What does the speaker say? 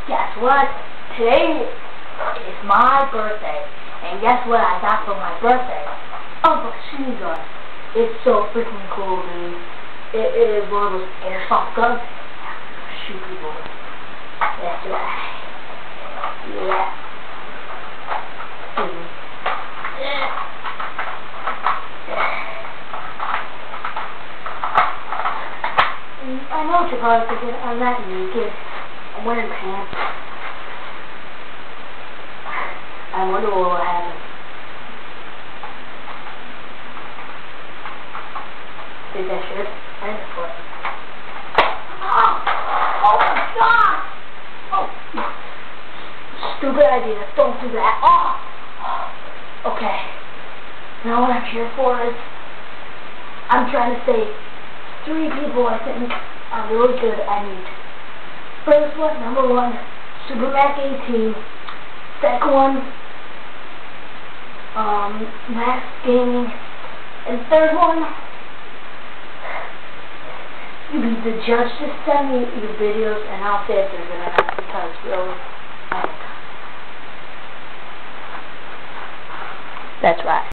Guess what? Today is my birthday. And guess what I got for my birthday? A machine gun. It's so freaking cool, dude. It is one of those airsoft guns. Shoot people. That's right. Yeah. I know what you're probably thinking. I'm not naked. I'm wearing pants. I wonder what will happen. Is that shirt? I didn't put it. Oh my god! Oh. Stupid idea. Don't do that. Oh! Okay. Now what I'm here for is I'm trying to save 3 people I think are really good at need. First one, number 1, Super Mac 18. Second one, Max Gaming. And third one, you be the judge. Just send me your videos and I'll say if they're good or not, because really, that's right.